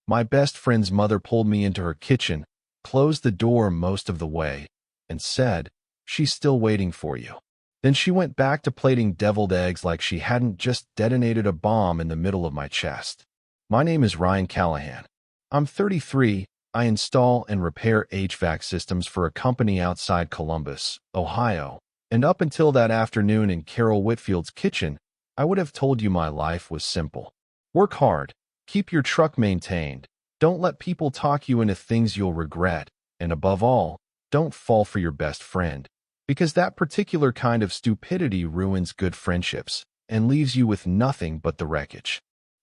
My best friend's mother pulled me into her kitchen, closed the door most of the way, and said, "She's still waiting for you." Then she went back to plating deviled eggs like she hadn't just detonated a bomb in the middle of my chest. My name is Ryan Callahan. I'm 33. I install and repair HVAC systems for a company outside Columbus, Ohio. And up until that afternoon in Carol Whitfield's kitchen, I would have told you my life was simple. Work hard, keep your truck maintained, don't let people talk you into things you'll regret, and above all, don't fall for your best friend, because that particular kind of stupidity ruins good friendships and leaves you with nothing but the wreckage.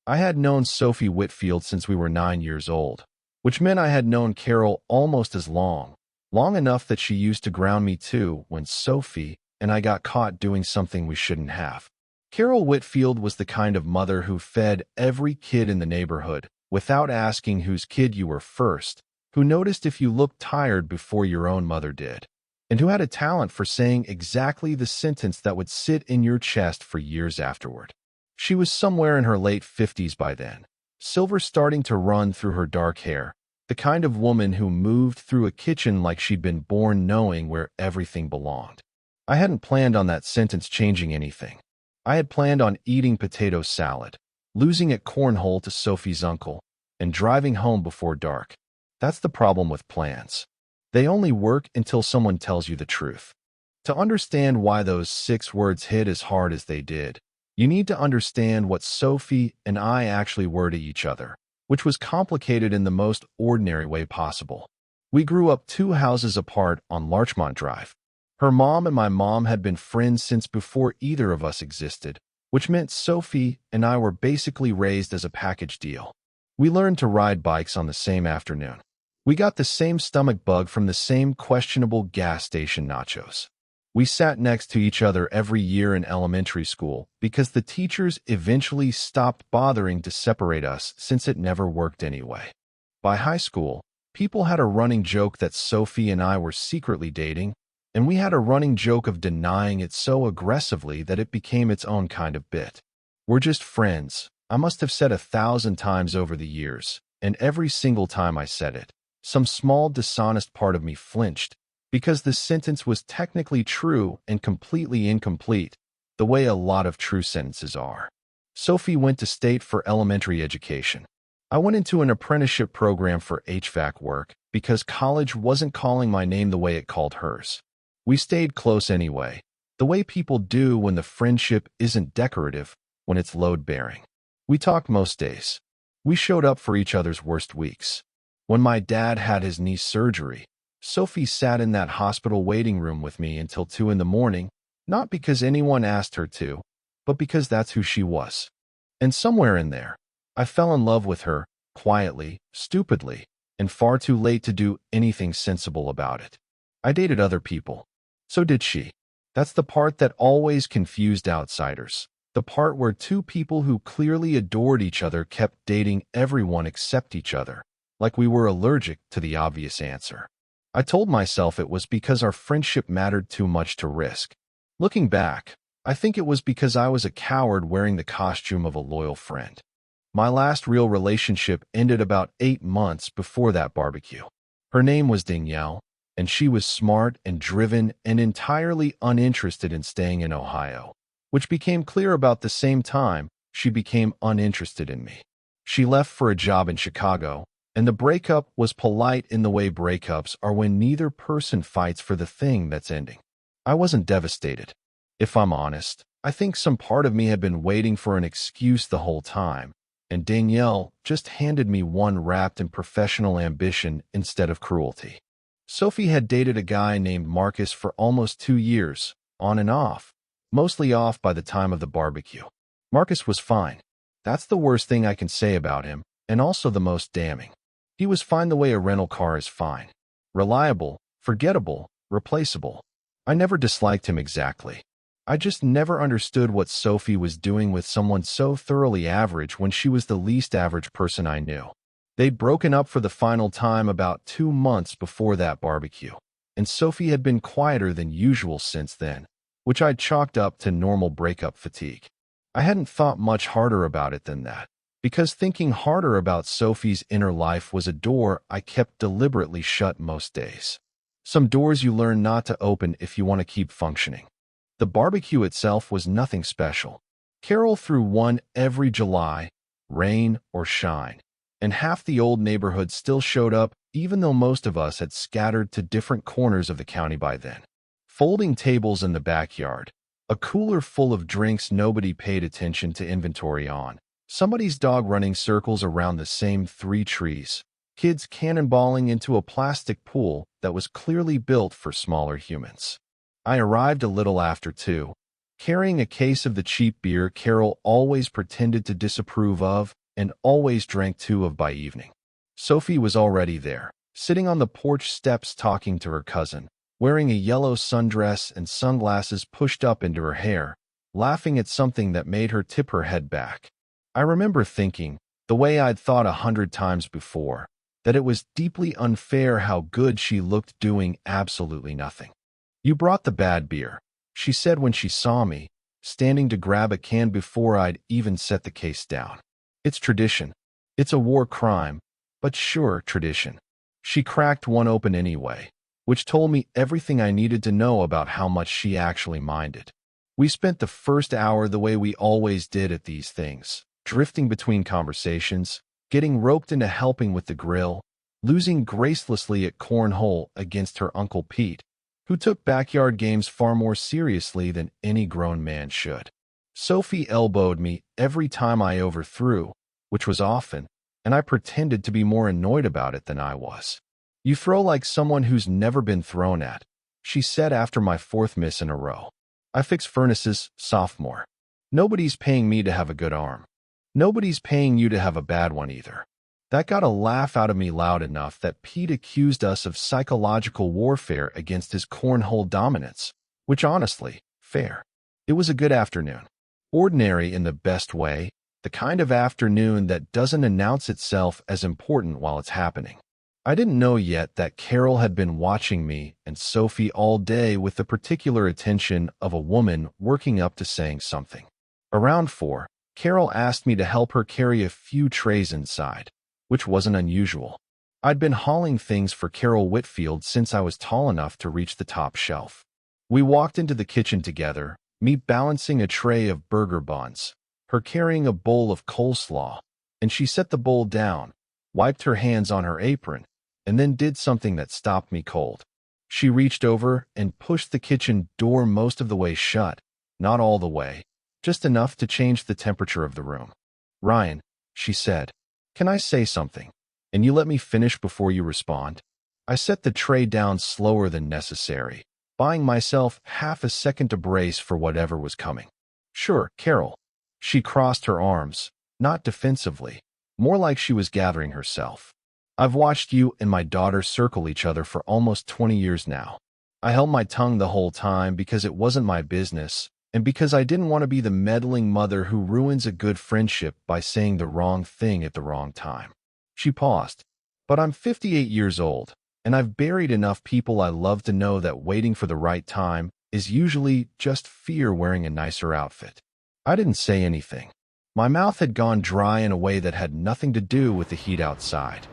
I had known Sophie Whitfield since we were 9 years old, which meant I had known Carol almost as long enough that she used to ground me too when Sophie and I got caught doing something we shouldn't have. Carol Whitfield was the kind of mother who fed every kid in the neighborhood without asking whose kid you were first, who noticed if you looked tired before your own mother did, and who had a talent for saying exactly the sentence that would sit in your chest for years afterward. She was somewhere in her late 50s by then, silver starting to run through her dark hair, the kind of woman who moved through a kitchen like she'd been born knowing where everything belonged. I hadn't planned on that sentence changing anything. I had planned on eating potato salad, losing at cornhole to Sophie's uncle, and driving home before dark. That's the problem with plans. They only work until someone tells you the truth. To understand why those 6 words hit as hard as they did, you need to understand what Sophie and I actually were to each other, which was complicated in the most ordinary way possible. We grew up 2 houses apart on Larchmont Drive. Her mom and my mom had been friends since before either of us existed, which meant Sophie and I were basically raised as a package deal. We learned to ride bikes on the same afternoon. We got the same stomach bug from the same questionable gas station nachos. We sat next to each other every year in elementary school because the teachers eventually stopped bothering to separate us since it never worked anyway. By high school, people had a running joke that Sophie and I were secretly dating, and we had a running joke of denying it so aggressively that it became its own kind of bit. "We're just friends," I must have said 1,000 times over the years, and every single time I said it, some small dishonest part of me flinched, because the sentence was technically true and completely incomplete, the way a lot of true sentences are. Sophie went to state for elementary education. I went into an apprenticeship program for HVAC work because college wasn't calling my name the way it called hers. We stayed close anyway, the way people do when the friendship isn't decorative, when it's load-bearing. We talked most days. We showed up for each other's worst weeks. When my dad had his knee surgery, Sophie sat in that hospital waiting room with me until 2 in the morning, not because anyone asked her to, but because that's who she was. And somewhere in there, I fell in love with her, quietly, stupidly, and far too late to do anything sensible about it. I dated other people. So did she. That's the part that always confused outsiders. The part where 2 people who clearly adored each other kept dating everyone except each other, like we were allergic to the obvious answer. I told myself it was because our friendship mattered too much to risk. Looking back, I think it was because I was a coward wearing the costume of a loyal friend. My last real relationship ended about 8 months before that barbecue. Her name was Danielle, and she was smart and driven and entirely uninterested in staying in Ohio, which became clear about the same time she became uninterested in me. She left for a job in Chicago, and the breakup was polite in the way breakups are when neither person fights for the thing that's ending. I wasn't devastated. If I'm honest, I think some part of me had been waiting for an excuse the whole time, and Danielle just handed me one wrapped in professional ambition instead of cruelty. Sophie had dated a guy named Marcus for almost 2 years, on and off, mostly off by the time of the barbecue. Marcus was fine. That's the worst thing I can say about him, and also the most damning. He was fine the way a rental car is fine. Reliable, forgettable, replaceable. I never disliked him exactly. I just never understood what Sophie was doing with someone so thoroughly average when she was the least average person I knew. They'd broken up for the final time about 2 months before that barbecue, and Sophie had been quieter than usual since then, which I'd chalked up to normal breakup fatigue. I hadn't thought much harder about it than that. because thinking harder about Sophie's inner life was a door I kept deliberately shut most days. Some doors you learn not to open if you want to keep functioning. The barbecue itself was nothing special. Carol threw one every July, rain or shine, and half the old neighborhood still showed up even though most of us had scattered to different corners of the county by then. Folding tables in the backyard, a cooler full of drinks nobody paid attention to inventory on, somebody's dog running circles around the same 3 trees, kids cannonballing into a plastic pool that was clearly built for smaller humans. I arrived a little after 2, carrying a case of the cheap beer Carol always pretended to disapprove of and always drank 2 of by evening. Sophie was already there, sitting on the porch steps talking to her cousin, wearing a yellow sundress and sunglasses pushed up into her hair, laughing at something that made her tip her head back. I remember thinking, the way I'd thought 100 times before, that it was deeply unfair how good she looked doing absolutely nothing. "You brought the bad beer," she said when she saw me, standing to grab a can before I'd even set the case down. "It's tradition. It's a war crime, but sure, tradition." She cracked one open anyway, which told me everything I needed to know about how much she actually minded. We spent the first hour the way we always did at these things, drifting between conversations, getting roped into helping with the grill, losing gracelessly at cornhole against her Uncle Pete, who took backyard games far more seriously than any grown man should. Sophie elbowed me every time I overthrew, which was often, and I pretended to be more annoyed about it than I was. "You throw like someone who's never been thrown at," she said after my 4th miss in a row. "I fix furnaces, sophomore. Nobody's paying me to have a good arm. Nobody's paying you to have a bad one either." That got a laugh out of me loud enough that Pete accused us of psychological warfare against his cornhole dominance, which honestly, fair. It was a good afternoon. Ordinary in the best way, the kind of afternoon that doesn't announce itself as important while it's happening. I didn't know yet that Carol had been watching me and Sophie all day with the particular attention of a woman working up to saying something. Around 4, Carol asked me to help her carry a few trays inside, which wasn't unusual. I'd been hauling things for Carol Whitfield since I was tall enough to reach the top shelf. We walked into the kitchen together, me balancing a tray of burger buns, her carrying a bowl of coleslaw, and she set the bowl down, wiped her hands on her apron, and then did something that stopped me cold. She reached over and pushed the kitchen door most of the way shut, not all the way, just enough to change the temperature of the room. "Ryan," she said, "can I say something? And you let me finish before you respond?" I set the tray down slower than necessary, buying myself half a second to brace for whatever was coming. "Sure, Carol." She crossed her arms, not defensively, more like she was gathering herself. "I've watched you and my daughter circle each other for almost 20 years now. I held my tongue the whole time because it wasn't my business, and because I didn't want to be the meddling mother who ruins a good friendship by saying the wrong thing at the wrong time." She paused. "But I'm 58 years old, and I've buried enough people I love to know that waiting for the right time is usually just fear wearing a nicer outfit." I didn't say anything. My mouth had gone dry in a way that had nothing to do with the heat outside.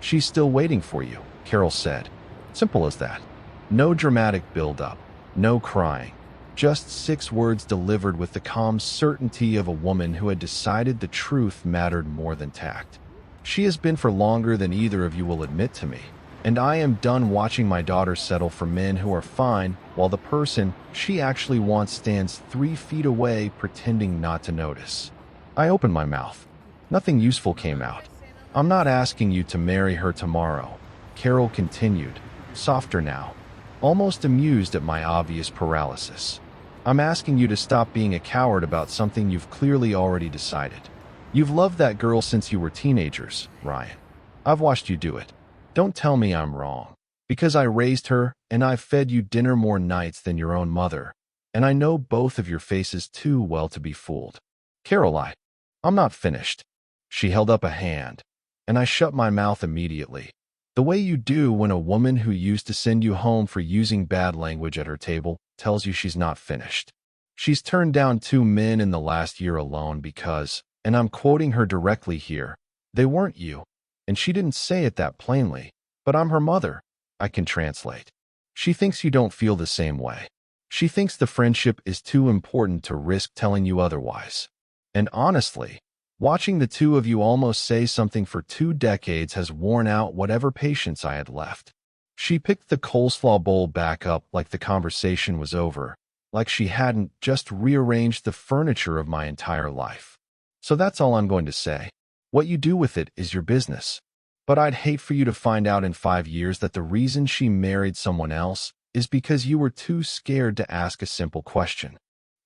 "She's still waiting for you," Carol said. Simple as that. No dramatic build-up, no crying. Just 6 words delivered with the calm certainty of a woman who had decided the truth mattered more than tact. "She has been for longer than either of you will admit to me, and I am done watching my daughter settle for men who are fine while the person she actually wants stands 3 feet away pretending not to notice." I opened my mouth. Nothing useful came out. "I'm not asking you to marry her tomorrow," Carol continued, softer now, almost amused at my obvious paralysis. "I'm asking you to stop being a coward about something you've clearly already decided. You've loved that girl since you were teenagers, Ryan. I've watched you do it. Don't tell me I'm wrong, because I raised her and I've fed you dinner more nights than your own mother, and I know both of your faces too well to be fooled." "Carol, I'm not finished." She held up a hand, and I shut my mouth immediately, the way you do when a woman who used to send you home for using bad language at her table tells you she's not finished. She's turned down 2 men in the last year alone because, And I'm quoting her directly here. They weren't you. And she didn't say it that plainly, but I'm her mother. I can translate. She thinks you don't feel the same way. She thinks the friendship is too important to risk telling you otherwise. And honestly, watching the two of you almost say something for 2 decades has worn out whatever patience I had left. She picked the coleslaw bowl back up like the conversation was over, like she hadn't just rearranged the furniture of my entire life. So that's all I'm going to say. What you do with it is your business. But I'd hate for you to find out in 5 years that the reason she married someone else is because you were too scared to ask a simple question.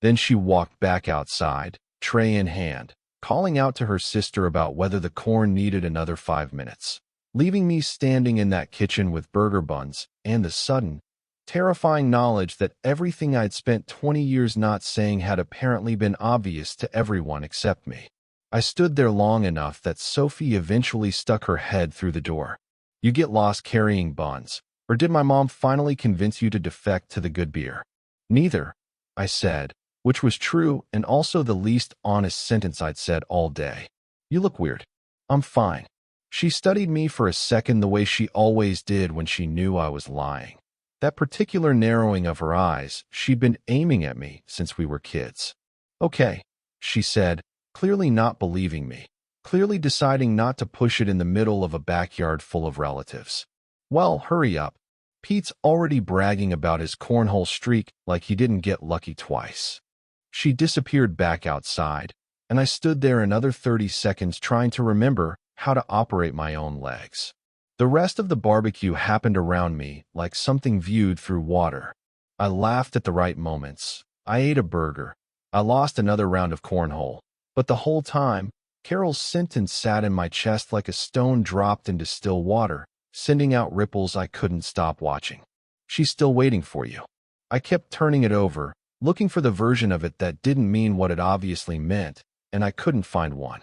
Then she walked back outside, tray in hand, calling out to her sister about whether the corn needed another 5 minutes, leaving me standing in that kitchen with burger buns and the sudden, terrifying knowledge that everything I'd spent 20 years not saying had apparently been obvious to everyone except me. I stood there long enough that Sophie eventually stuck her head through the door. You get lost carrying buns, or did my mom finally convince you to defect to the good beer? Neither, I said, which was true and also the least honest sentence I'd said all day. You look weird. I'm fine. She studied me for a second the way she always did when she knew I was lying. That particular narrowing of her eyes, she'd been aiming at me since we were kids. Okay, she said, clearly not believing me, clearly deciding not to push it in the middle of a backyard full of relatives. Well, hurry up. Pete's already bragging about his cornhole streak like he didn't get lucky twice. She disappeared back outside, and I stood there another 30 seconds trying to remember how to operate my own legs. The rest of the barbecue happened around me like something viewed through water. I laughed at the right moments. I ate a burger. I lost another round of cornhole. But the whole time, Carol's sentence sat in my chest like a stone dropped into still water, sending out ripples I couldn't stop watching. She's still waiting for you. I kept turning it over, looking for the version of it that didn't mean what it obviously meant, and I couldn't find one.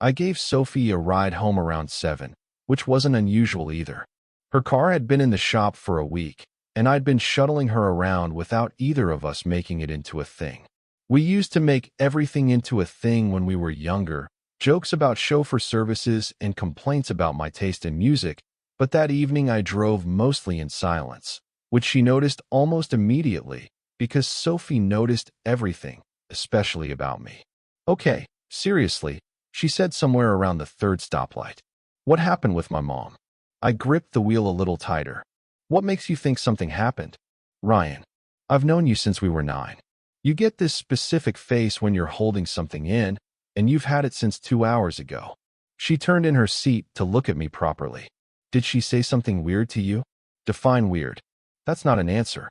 I gave Sophie a ride home around 7, which wasn't unusual either. Her car had been in the shop for a week, and I'd been shuttling her around without either of us making it into a thing. We used to make everything into a thing when we were younger, jokes about chauffeur services and complaints about my taste in music, but that evening I drove mostly in silence, which she noticed almost immediately because Sophie noticed everything, especially about me. Okay, seriously, she said somewhere around the 3rd stoplight. What happened with my mom? I gripped the wheel a little tighter. What makes you think something happened? Ryan, I've known you since we were 9. You get this specific face when you're holding something in, and you've had it since 2 hours ago. She turned in her seat to look at me properly. Did she say something weird to you? Define weird. That's not an answer.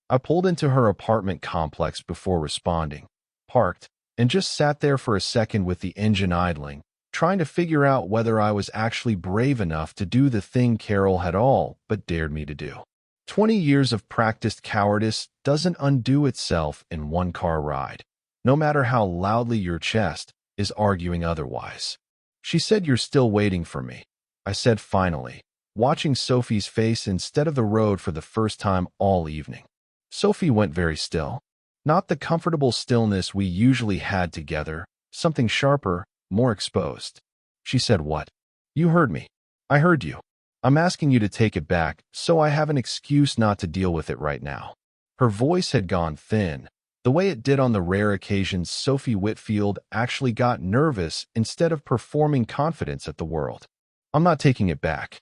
I pulled into her apartment complex before responding, parked, and just sat there for a second with the engine idling, trying to figure out whether I was actually brave enough to do the thing Carol had all but dared me to do. 20 years of practiced cowardice doesn't undo itself in one car ride, no matter how loudly your chest is arguing otherwise. She said you're still waiting for me, I said finally, watching Sophie's face instead of the road for the first time all evening. Sophie went very still. Not the comfortable stillness we usually had together, something sharper, more exposed. She said, what? You heard me. I heard you. I'm asking you to take it back, so I have an excuse not to deal with it right now. Her voice had gone thin, the way it did on the rare occasions Sophie Whitfield actually got nervous instead of performing confidence at the world. I'm not taking it back.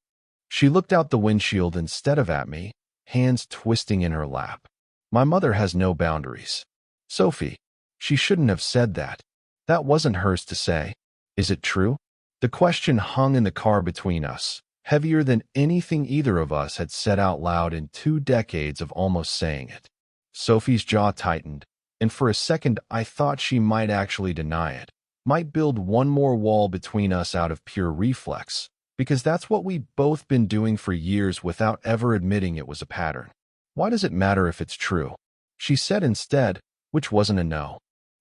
She looked out the windshield instead of at me, hands twisting in her lap. My mother has no boundaries. Sophie, she shouldn't have said that. That wasn't hers to say. Is it true? The question hung in the car between us, heavier than anything either of us had said out loud in 2 decades of almost saying it. Sophie's jaw tightened, and for a second I thought she might actually deny it, might build one more wall between us out of pure reflex, because that's what we'd both been doing for years without ever admitting it was a pattern. Why does it matter if it's true? She said instead, which wasn't a no.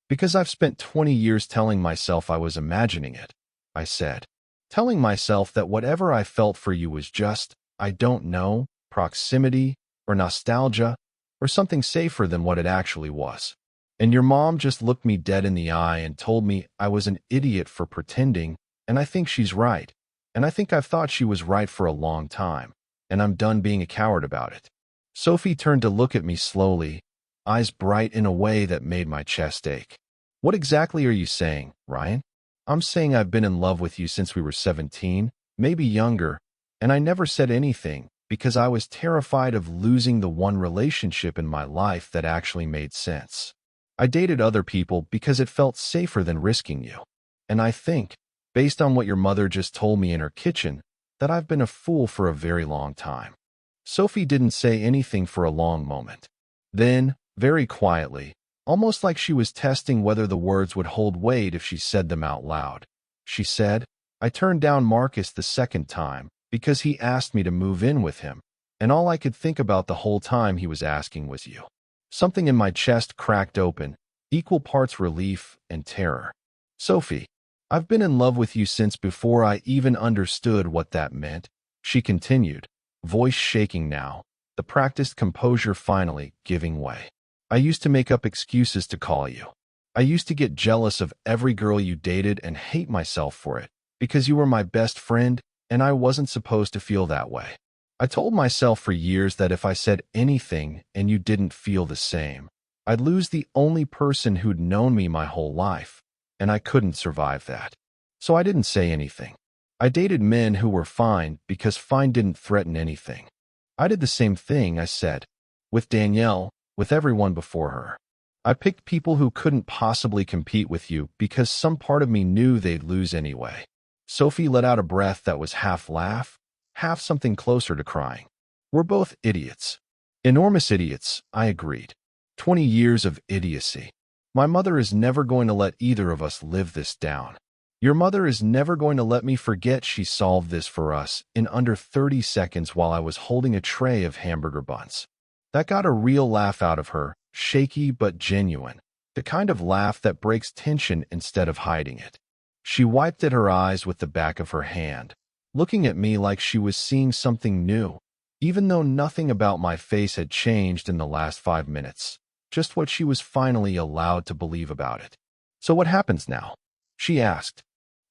Because I've spent 20 years telling myself I was imagining it, I said. Telling myself that whatever I felt for you was just, I don't know, proximity, or nostalgia, or something safer than what it actually was. And your mom just looked me dead in the eye and told me I was an idiot for pretending, and I think she's right. And I think I've thought she was right for a long time, and I'm done being a coward about it." Sophie turned to look at me slowly, eyes bright in a way that made my chest ache. "What exactly are you saying, Ryan?" "I'm saying I've been in love with you since we were 17, maybe younger, and I never said anything because I was terrified of losing the one relationship in my life that actually made sense. I dated other people because it felt safer than risking you. And I think, based on what your mother just told me in her kitchen, that I've been a fool for a very long time." Sophie didn't say anything for a long moment. Then, very quietly, almost like she was testing whether the words would hold weight if she said them out loud, she said, "I turned down Marcus the second time because he asked me to move in with him, and all I could think about the whole time he was asking was you." Something in my chest cracked open, equal parts relief and terror. "Sophie, I've been in love with you since before I even understood what that meant," she continued, voice shaking now, the practiced composure finally giving way. "I used to make up excuses to call you. I used to get jealous of every girl you dated and hate myself for it, because you were my best friend and I wasn't supposed to feel that way. I told myself for years that if I said anything and you didn't feel the same, I'd lose the only person who'd known me my whole life, and I couldn't survive that. So I didn't say anything. I dated men who were fine because fine didn't threaten anything. I did the same thing, I said, with Danielle, with everyone before her. I picked people who couldn't possibly compete with you because some part of me knew they'd lose anyway." Sophie let out a breath that was half laugh, half something closer to crying. "We're both idiots. Enormous idiots," I agreed. 20 years of idiocy. My mother is never going to let either of us live this down. Your mother is never going to let me forget she solved this for us in under 30 seconds while I was holding a tray of hamburger buns. That got a real laugh out of her, shaky but genuine, the kind of laugh that breaks tension instead of hiding it. She wiped at her eyes with the back of her hand, looking at me like she was seeing something new, even though nothing about my face had changed in the last 5 minutes, just what she was finally allowed to believe about it. "So what happens now?" she asked.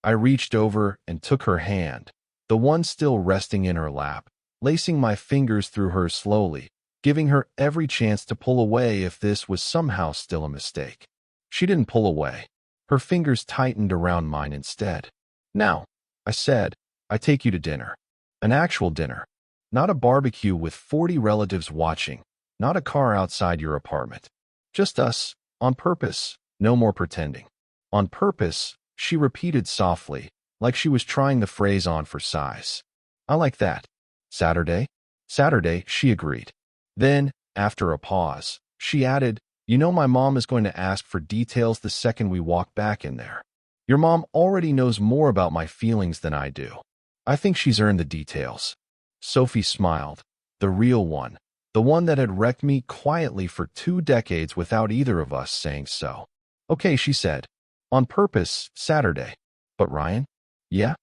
I reached over and took her hand, the one still resting in her lap, lacing my fingers through hers slowly, giving her every chance to pull away if this was somehow still a mistake. She didn't pull away. Her fingers tightened around mine instead. "Now," I said, "I take you to dinner. An actual dinner. Not a barbecue with 40 relatives watching, not a car outside your apartment. Just us, on purpose, no more pretending." "On purpose," she repeated softly, like she was trying the phrase on for size. "I like that. Saturday?" "Saturday," she agreed. Then, after a pause, she added, "You know my mom is going to ask for details the second we walk back in there. Your mom already knows more about my feelings than I do. I think she's earned the details." Sophie smiled, the real one, the one that had wrecked me quietly for 2 decades without either of us saying so. "Okay," she said. "On purpose, Saturday. But Ryan?" "Yeah?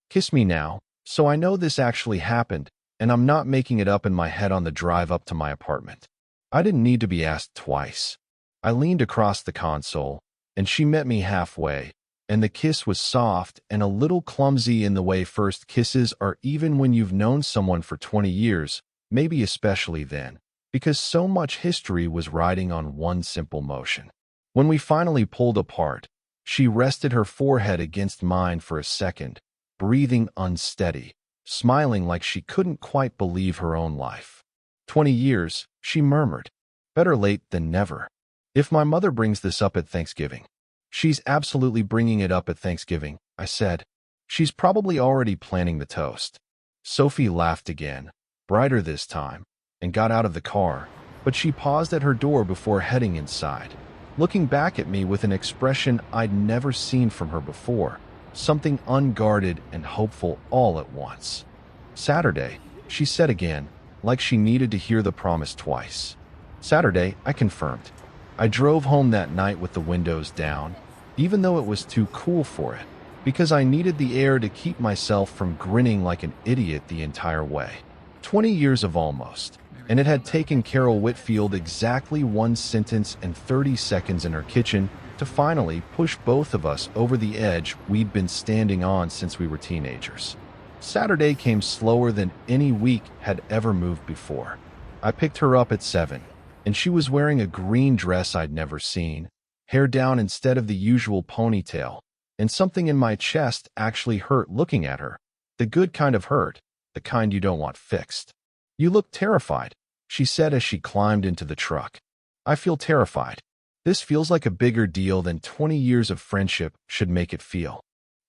Kiss me now, so I know this actually happened, and I'm not making it up in my head on the drive up to my apartment." I didn't need to be asked twice. I leaned across the console, and she met me halfway, and the kiss was soft and a little clumsy in the way first kisses are even when you've known someone for 20 years, maybe especially then, because so much history was riding on one simple motion. When we finally pulled apart, she rested her forehead against mine for a second, breathing unsteady, smiling like she couldn't quite believe her own life. 20 years, she murmured. Better late than never. If my mother brings this up at Thanksgiving. She's absolutely bringing it up at Thanksgiving, I said. She's probably already planning the toast. Sophie laughed again, brighter this time, and got out of the car, but she paused at her door before heading inside, looking back at me with an expression I'd never seen from her before, something unguarded and hopeful all at once. Saturday, she said again, like she needed to hear the promise twice. Saturday, I confirmed. I drove home that night with the windows down, even though it was too cool for it, because I needed the air to keep myself from grinning like an idiot the entire way. 20 years of almost. And it had taken Carol Whitfield exactly 1 sentence and 30 seconds in her kitchen to finally push both of us over the edge we'd been standing on since we were teenagers. Saturday came slower than any week had ever moved before. I picked her up at 7, and she was wearing a green dress I'd never seen, hair down instead of the usual ponytail, and something in my chest actually hurt looking at her. The good kind of hurt, the kind you don't want fixed. "You look terrified," she said as she climbed into the truck. "I feel terrified. This feels like a bigger deal than 20 years of friendship should make it feel."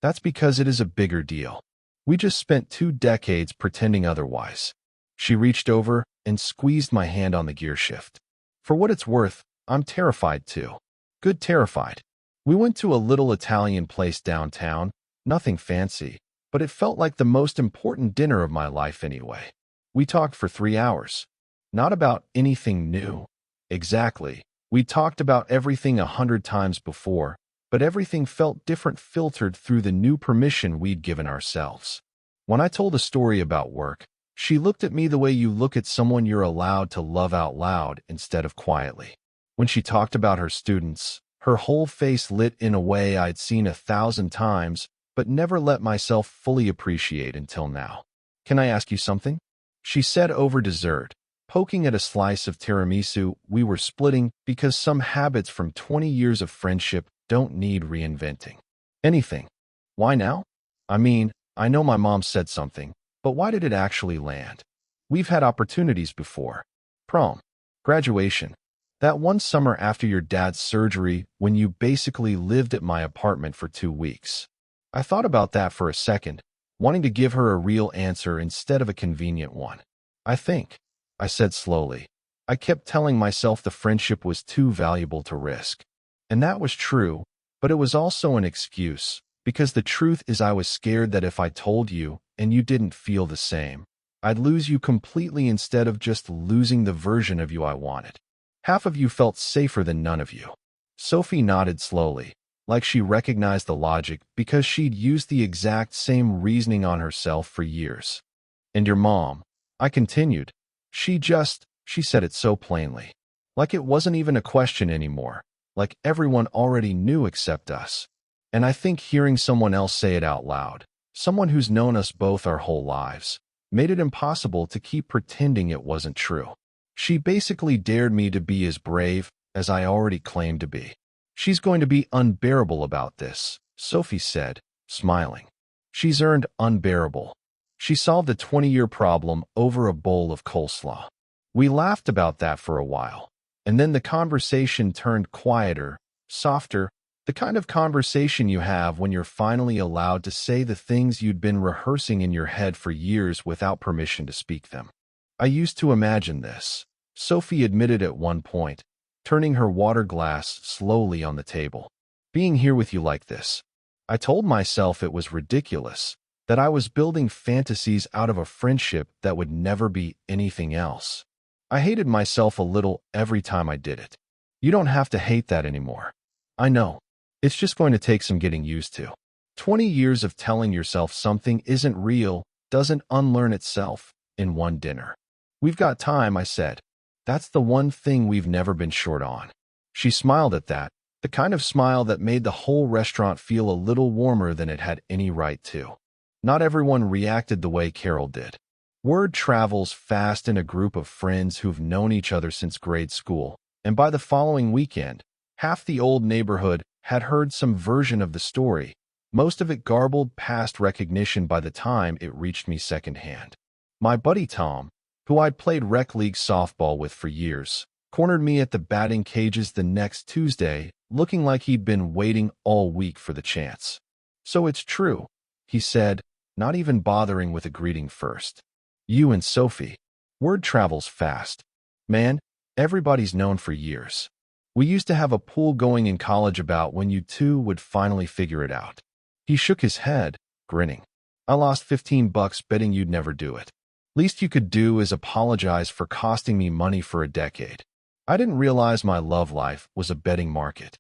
"That's because it is a bigger deal. We just spent 2 decades pretending otherwise." She reached over and squeezed my hand on the gear shift. "For what it's worth, I'm terrified too. Good terrified." We went to a little Italian place downtown, nothing fancy, but it felt like the most important dinner of my life anyway. We talked for 3 hours. Not about anything new. Exactly. We talked about everything 100 times before, but everything felt different filtered through the new permission we'd given ourselves. When I told a story about work, she looked at me the way you look at someone you're allowed to love out loud instead of quietly. When she talked about her students, her whole face lit in a way I'd seen 1,000 times, but never let myself fully appreciate until now. "Can I ask you something?" she said over dessert, poking at a slice of tiramisu we were splitting because some habits from 20 years of friendship don't need reinventing. "Anything. Why now?" "I mean, I know my mom said something, but why did it actually land? We've had opportunities before. Prom. Graduation. That one summer after your dad's surgery when you basically lived at my apartment for 2 weeks." I thought about that for a second, wanting to give her a real answer instead of a convenient one. "I think," I said slowly, "I kept telling myself the friendship was too valuable to risk." And that was true, but it was also an excuse, because the truth is I was scared that if I told you and you didn't feel the same, I'd lose you completely instead of just losing the version of you I wanted. "Half of you felt safer than none of you." Sophie nodded slowly, like she recognized the logic because she'd used the exact same reasoning on herself for years. "And your mom," I continued. She said it so plainly. Like it wasn't even a question anymore. Like everyone already knew except us. And I think hearing someone else say it out loud, someone who's known us both our whole lives, made it impossible to keep pretending it wasn't true. She basically dared me to be as brave as I already claimed to be. "She's going to be unbearable about this," Sophie said, smiling. "She's earned unbearable." She solved a 20-year problem over a bowl of coleslaw. We laughed about that for a while, and then the conversation turned quieter, softer, the kind of conversation you have when you're finally allowed to say the things you'd been rehearsing in your head for years without permission to speak them. "I used to imagine this," Sophie admitted at one point, turning her water glass slowly on the table. "Being here with you like this. I told myself it was ridiculous, that I was building fantasies out of a friendship that would never be anything else. I hated myself a little every time I did it. You don't have to hate that anymore. I know. It's just going to take some getting used to. 20 years of telling yourself something isn't real doesn't unlearn itself in one dinner." "We've got time," I said. "That's the one thing we've never been short on." She smiled at that, the kind of smile that made the whole restaurant feel a little warmer than it had any right to. Not everyone reacted the way Carol did. Word travels fast in a group of friends who've known each other since grade school, and by the following weekend, half the old neighborhood had heard some version of the story, most of it garbled past recognition by the time it reached me secondhand. My buddy Tom, who I'd played rec league softball with for years, cornered me at the batting cages the next Tuesday, looking like he'd been waiting all week for the chance. "So it's true," he said, not even bothering with a greeting first. "You and Sophie. Word travels fast. Man, everybody's known for years. We used to have a pool going in college about when you two would finally figure it out." He shook his head, grinning. "I lost $15 betting you'd never do it. Least you could do is apologize for costing me money for a decade." I didn't realize my love life was a betting market.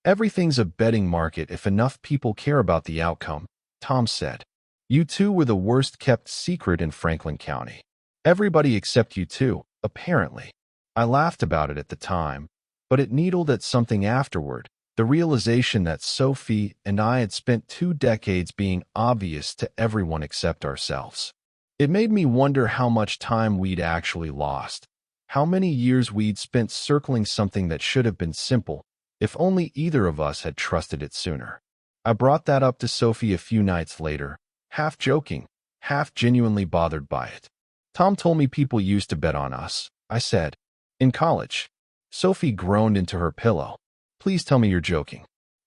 "Everything's a betting market if enough people care about the outcome," Tom said. "You two were the worst kept secret in Franklin County. Everybody except you two," apparently. I laughed about it at the time, but it needled at something afterward, the realization that Sophie and I had spent 2 decades being obvious to everyone except ourselves. It made me wonder how much time we'd actually lost, how many years we'd spent circling something that should have been simple, if only either of us had trusted it sooner. I brought that up to Sophie a few nights later, half joking, half genuinely bothered by it. Tom told me people used to bet on us, I said. In college. Sophie groaned into her pillow. Please tell me you're joking.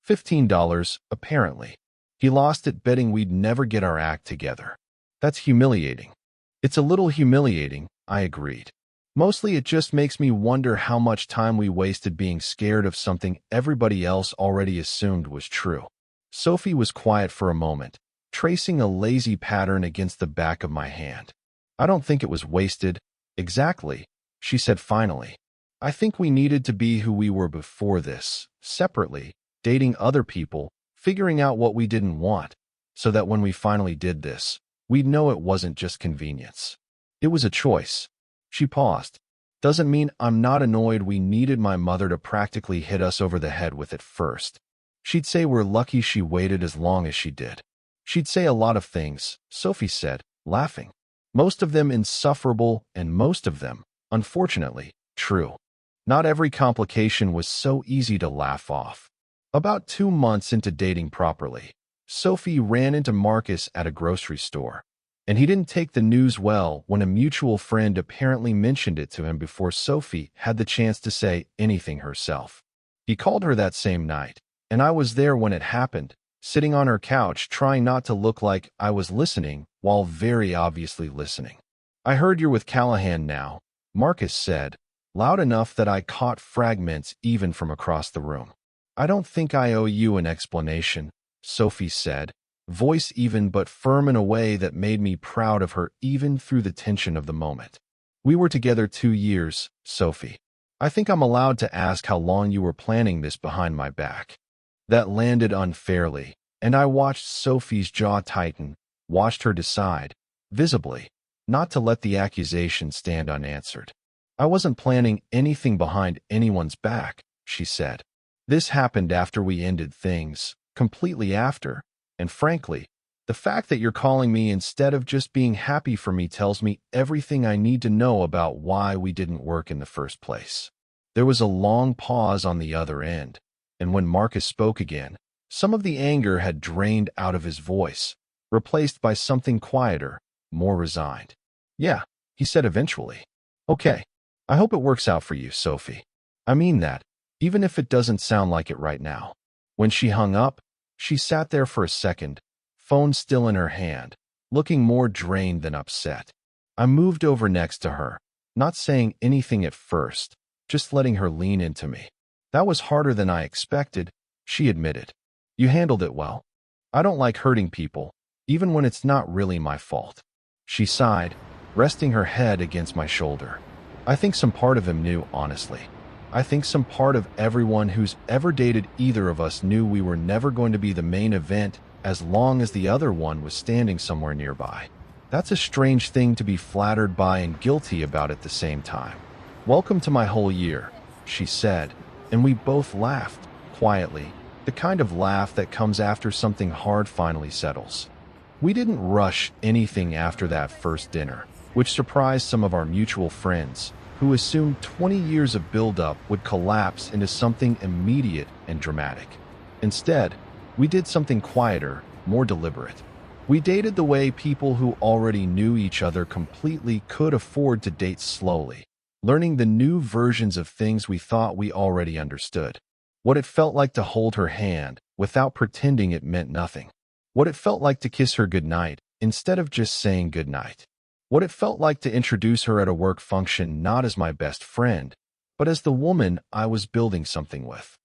$15, apparently. He lost it betting we'd never get our act together. That's humiliating. It's a little humiliating, I agreed. Mostly it just makes me wonder how much time we wasted being scared of something everybody else already assumed was true. Sophie was quiet for a moment, tracing a lazy pattern against the back of my hand. I don't think it was wasted. Exactly, she said finally. I think we needed to be who we were before this, separately, dating other people, figuring out what we didn't want, so that when we finally did this, we'd know it wasn't just convenience. It was a choice. She paused. Doesn't mean I'm not annoyed we needed my mother to practically hit us over the head with it first. She'd say we're lucky she waited as long as she did. She'd say a lot of things, Sophie said, laughing. Most of them insufferable and most of them, unfortunately, true. Not every complication was so easy to laugh off. About 2 months into dating properly, Sophie ran into Marcus at a grocery store, and he didn't take the news well when a mutual friend apparently mentioned it to him before Sophie had the chance to say anything herself. He called her that same night, and I was there when it happened, sitting on her couch trying not to look like I was listening while very obviously listening. I heard you're with Callahan now, Marcus said, loud enough that I caught fragments even from across the room. I don't think I owe you an explanation, Sophie said, voice even but firm in a way that made me proud of her even through the tension of the moment. We were together 2 years, Sophie. I think I'm allowed to ask how long you were planning this behind my back. That landed unfairly, and I watched Sophie's jaw tighten, watched her decide, visibly, not to let the accusation stand unanswered. I wasn't planning anything behind anyone's back, she said. This happened after we ended things, completely after, and frankly, the fact that you're calling me instead of just being happy for me tells me everything I need to know about why we didn't work in the first place. There was a long pause on the other end, and when Marcus spoke again, some of the anger had drained out of his voice, replaced by something quieter, more resigned. Yeah, he said eventually. Okay, I hope it works out for you, Sophie. I mean that, even if it doesn't sound like it right now. When she hung up, she sat there for a second, phone still in her hand, looking more drained than upset. I moved over next to her, not saying anything at first, just letting her lean into me. That was harder than I expected, she admitted. You handled it well. I don't like hurting people, even when it's not really my fault. She sighed, resting her head against my shoulder. I think some part of him knew, honestly. I think some part of everyone who's ever dated either of us knew we were never going to be the main event as long as the other one was standing somewhere nearby. That's a strange thing to be flattered by and guilty about at the same time. Welcome to my whole year, she said, and we both laughed, quietly, the kind of laugh that comes after something hard finally settles. We didn't rush anything after that first dinner, which surprised some of our mutual friends, who assumed 20 years of build-up would collapse into something immediate and dramatic. Instead, we did something quieter, more deliberate. We dated the way people who already knew each other completely could afford to date slowly, learning the new versions of things we thought we already understood. What it felt like to hold her hand without pretending it meant nothing. What it felt like to kiss her goodnight instead of just saying goodnight. What it felt like to introduce her at a work function not as my best friend, but as the woman I was building something with.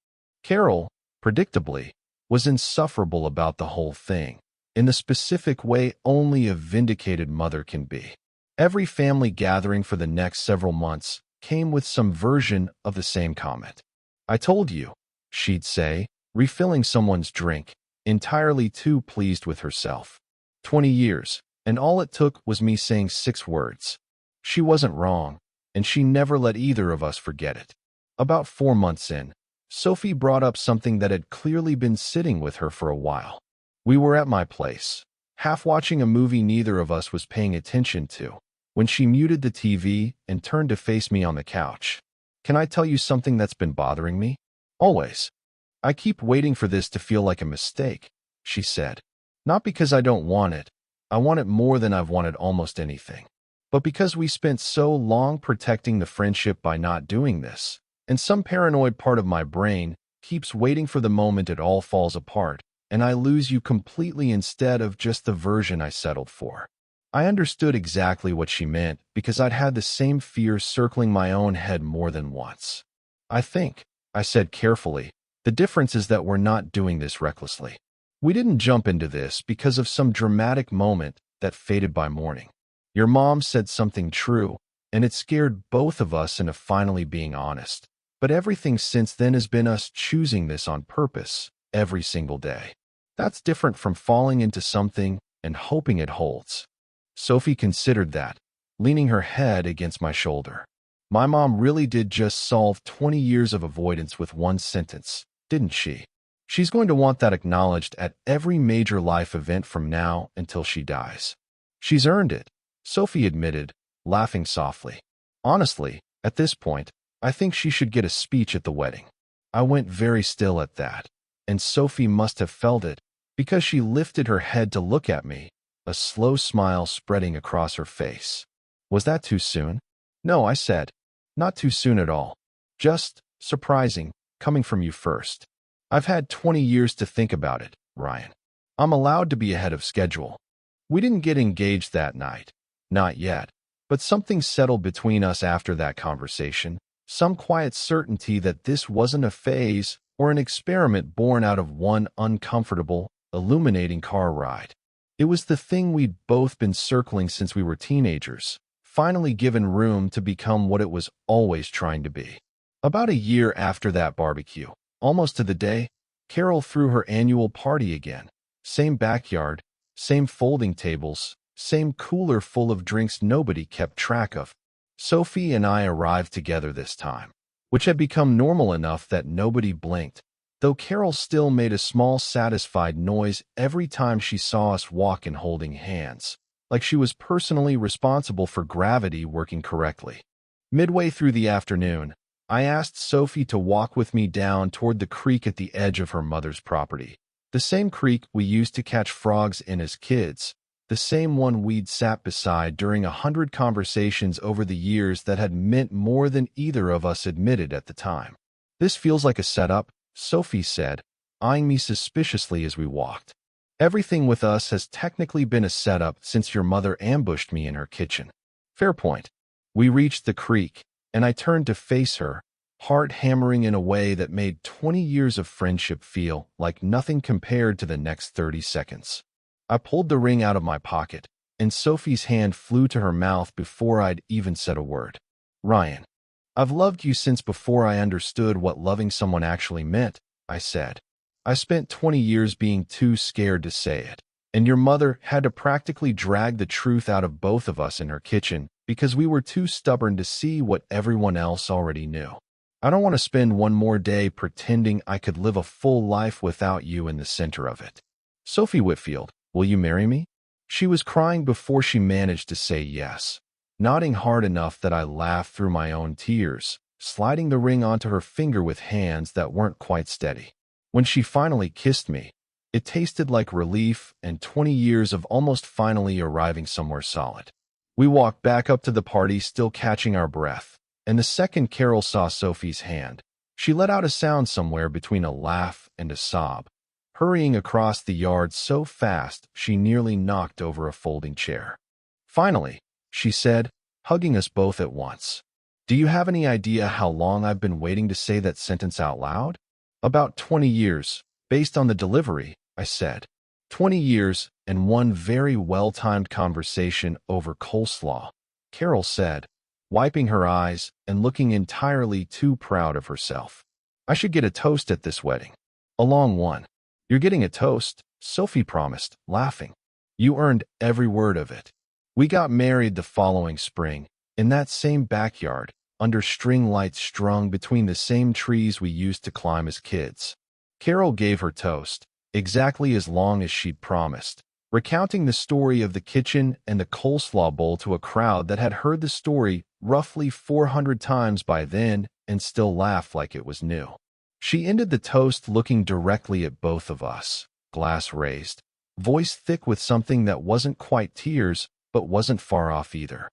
Carol, predictably, was insufferable about the whole thing, in the specific way only a vindicated mother can be. Every family gathering for the next several months came with some version of the same comment. I told you, she'd say, refilling someone's drink, entirely too pleased with herself. 20 years, and all it took was me saying 6 words. She wasn't wrong. and she never let either of us forget it. About 4 months in, Sophie brought up something that had clearly been sitting with her for a while. We were at my place, half watching a movie neither of us was paying attention to, when she muted the TV and turned to face me on the couch. "Can I tell you something that's been bothering me? Always. I keep waiting for this to feel like a mistake," she said. "Not because I don't want it. I want it more than I've wanted almost anything. But because we spent so long protecting the friendship by not doing this, and some paranoid part of my brain keeps waiting for the moment it all falls apart, and I lose you completely instead of just the version I settled for." I understood exactly what she meant because I'd had the same fear circling my own head more than once. "I think," I said carefully, "the difference is that we're not doing this recklessly. We didn't jump into this because of some dramatic moment that faded by morning. Your mom said something true, and it scared both of us into finally being honest. But everything since then has been us choosing this on purpose, every single day. That's different from falling into something and hoping it holds." Sophie considered that, leaning her head against my shoulder. "My mom really did just solve 20 years of avoidance with one sentence, didn't she? She's going to want that acknowledged at every major life event from now until she dies. She's earned it," Sophie admitted, laughing softly. "Honestly, at this point, I think she should get a speech at the wedding." I went very still at that, and Sophie must have felt it, because she lifted her head to look at me, a slow smile spreading across her face. "Was that too soon?" "No," I said. "Not too soon at all. Just surprising, coming from you first. I've had 20 years to think about it, Ryan. I'm allowed to be ahead of schedule." We didn't get engaged that night. Not yet. But something settled between us after that conversation, some quiet certainty that this wasn't a phase or an experiment born out of one uncomfortable, illuminating car ride. It was the thing we'd both been circling since we were teenagers, finally given room to become what it was always trying to be. About a year after that barbecue, almost to the day, Carol threw her annual party again. Same backyard, same folding tables, same cooler full of drinks nobody kept track of. Sophie and I arrived together this time, which had become normal enough that nobody blinked, though Carol still made a small satisfied noise every time she saw us walking holding hands, like she was personally responsible for gravity working correctly. Midway through the afternoon, I asked Sophie to walk with me down toward the creek at the edge of her mother's property, the same creek we used to catch frogs in as kids, the same one we'd sat beside during 100 conversations over the years that had meant more than either of us admitted at the time. "This feels like a setup," Sophie said, eyeing me suspiciously as we walked. "Everything with us has technically been a setup since your mother ambushed me in her kitchen." Fair point. We reached the creek, and I turned to face her, heart hammering in a way that made 20 years of friendship feel like nothing compared to the next 30 seconds. I pulled the ring out of my pocket, and Sophie's hand flew to her mouth before I'd even said a word. "Ryan, I've loved you since before I understood what loving someone actually meant," I said. "I spent 20 years being too scared to say it, and your mother had to practically drag the truth out of both of us in her kitchen because we were too stubborn to see what everyone else already knew. I don't want to spend one more day pretending I could live a full life without you in the center of it. Sophie Whitfield, will you marry me?" She was crying before she managed to say yes, nodding hard enough that I laughed through my own tears, sliding the ring onto her finger with hands that weren't quite steady. When she finally kissed me, it tasted like relief and 20 years of almost finally arriving somewhere solid. We walked back up to the party still catching our breath, and the second Carol saw Sophie's hand, she let out a sound somewhere between a laugh and a sob, hurrying across the yard so fast she nearly knocked over a folding chair. "Finally," she said, hugging us both at once. "Do you have any idea how long I've been waiting to say that sentence out loud?" "About 20 years, based on the delivery," I said. 20 years and one very well-timed conversation over coleslaw, Carol said, wiping her eyes and looking entirely too proud of herself. "I should get a toast at this wedding. A long one." "You're getting a toast," Sophie promised, laughing. "You earned every word of it." We got married the following spring, In that same backyard, under string lights strung between the same trees we used to climb as kids. Carol gave her toast, exactly as long as she'd promised, recounting the story of the kitchen and the coleslaw bowl to a crowd that had heard the story roughly 400 times by then and still laughed like it was new. She ended the toast looking directly at both of us, glass raised, voice thick with something that wasn't quite tears, but wasn't far off either.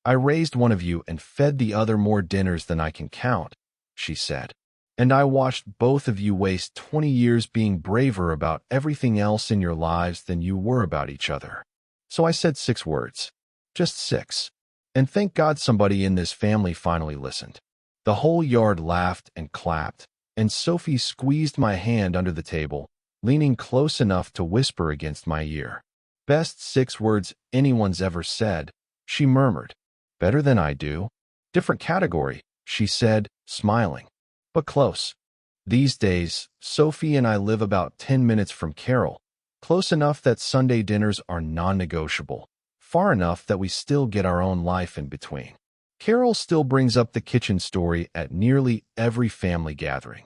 "I raised one of you and fed the other more dinners than I can count," she said. "And I watched both of you waste 20 years being braver about everything else in your lives than you were about each other." So I said 6 words. Just 6. And thank God somebody in this family finally listened. The whole yard laughed and clapped, and Sophie squeezed my hand under the table, leaning close enough to whisper against my ear. "Best 6 words anyone's ever said," she murmured. "Better than I do." "Different category," she said, smiling. "But close." These days, Sophie and I live about 10 minutes from Carol, close enough that Sunday dinners are non-negotiable, far enough that we still get our own life in between. Carol still brings up the kitchen story at nearly every family gathering,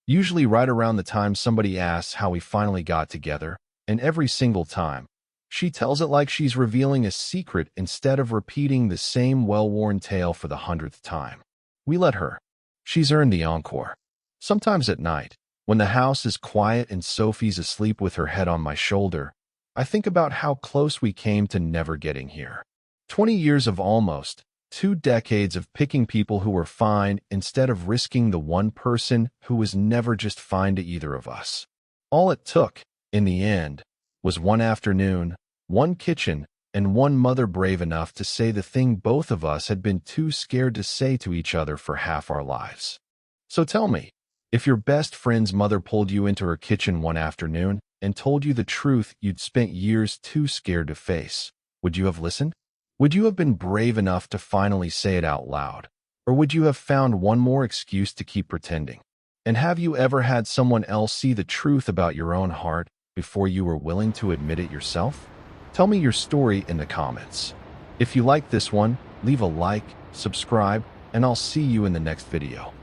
usually right around the time somebody asks how we finally got together, and every single time, she tells it like she's revealing a secret instead of repeating the same well-worn tale for the 100th time. We let her. She's earned the encore. Sometimes at night, when the house is quiet and Sophie's asleep with her head on my shoulder, I think about how close we came to never getting here. 20 years of almost 2 decades of picking people who were fine instead of risking the one person who was never just fine to either of us. All it took, in the end, was one afternoon, one kitchen, and one mother brave enough to say the thing both of us had been too scared to say to each other for half our lives. So tell me, if your best friend's mother pulled you into her kitchen one afternoon and told you the truth you'd spent years too scared to face, would you have listened? Would you have been brave enough to finally say it out loud? Or would you have found one more excuse to keep pretending? And have you ever had someone else see the truth about your own heart before you were willing to admit it yourself? Tell me your story in the comments. If you like this one, leave a like, subscribe, and I'll see you in the next video.